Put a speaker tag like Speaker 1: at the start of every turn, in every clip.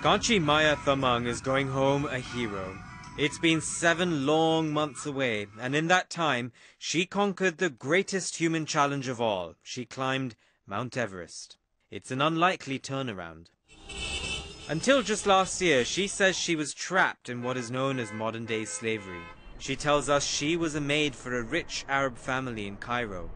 Speaker 1: Kanchi Maya Thamang is going home a hero. It's been 7 long months away, and in that time, she conquered the greatest human challenge of all. She climbed Mount Everest. It's an unlikely turnaround. Until just last year, she says she was trapped in what is known as modern-day slavery. She tells us she was a maid for a rich Arab family in Cairo.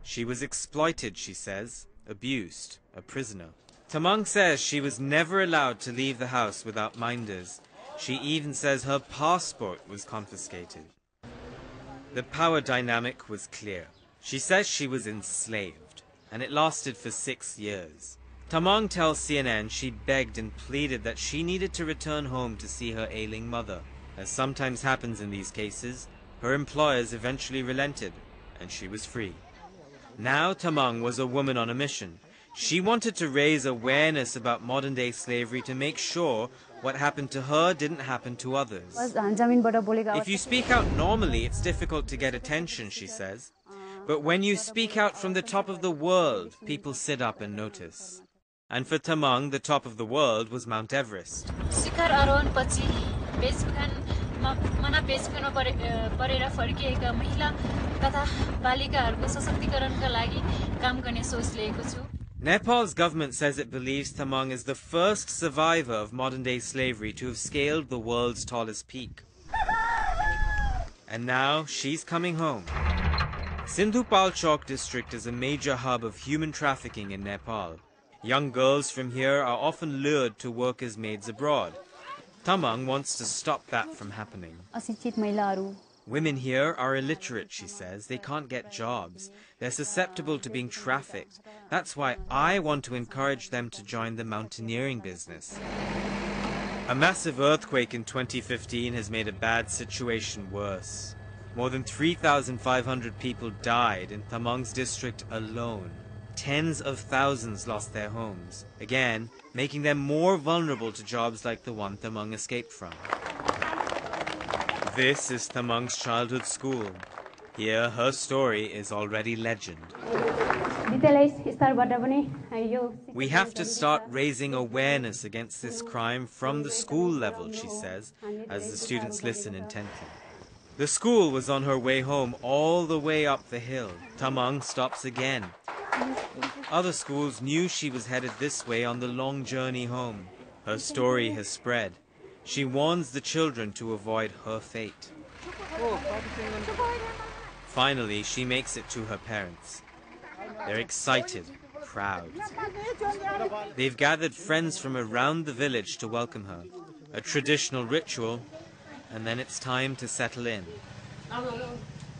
Speaker 1: She was exploited, she says, abused, a prisoner. Thamang says she was never allowed to leave the house without minders. She even says her passport was confiscated. The power dynamic was clear. She says she was enslaved, and it lasted for 6 years. Thamang tells CNN she begged and pleaded that she needed to return home to see her ailing mother. As sometimes happens in these cases, her employers eventually relented, and she was free. Now Thamang was a woman on a mission. She wanted to raise awareness about modern-day slavery to make sure what happened to her didn't happen to others. If you speak out normally, it's difficult to get attention, she says. But when you speak out from the top of the world, people sit up and notice. And for Thamang, the top of the world was Mount Everest. Nepal's government says it believes Thamang is the first survivor of modern-day slavery to have scaled the world's tallest peak. And now she's coming home. Sindhupalchok district is a major hub of human trafficking in Nepal. Young girls from here are often lured to work as maids abroad. Thamang wants to stop that from happening. Women here are illiterate, she says. They can't get jobs. They're susceptible to being trafficked. That's why I want to encourage them to join the mountaineering business. A massive earthquake in 2015 has made a bad situation worse. More than 3,500 people died in Thamang's district alone. Tens of thousands lost their homes, again, making them more vulnerable to jobs like the one Thamang escaped from. This is Thamang's childhood school. Here, her story is already legend. We have to start raising awareness against this crime from the school level, she says, as the students listen intently. The school was on her way home all the way up the hill. Thamang stops again. Other schools knew she was headed this way on the long journey home. Her story has spread. She warns the children to avoid her fate. Finally, she makes it to her parents. They're excited, proud. They've gathered friends from around the village to welcome her. A traditional ritual, and then it's time to settle in.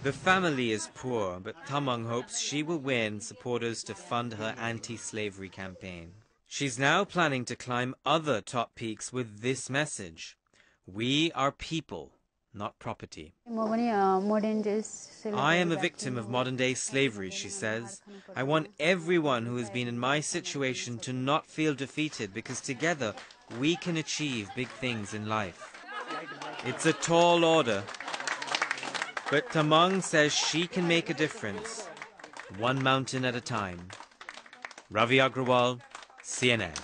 Speaker 1: The family is poor, but Thamang hopes she will win supporters to fund her anti-slavery campaign. She's now planning to climb other top peaks with this message: we are people, not property. I am a victim of modern-day slavery, she says. I want everyone who has been in my situation to not feel defeated, because together we can achieve big things in life. It's a tall order, but Thamang says she can make a difference, one mountain at a time. Ravi Agrawal, CNN.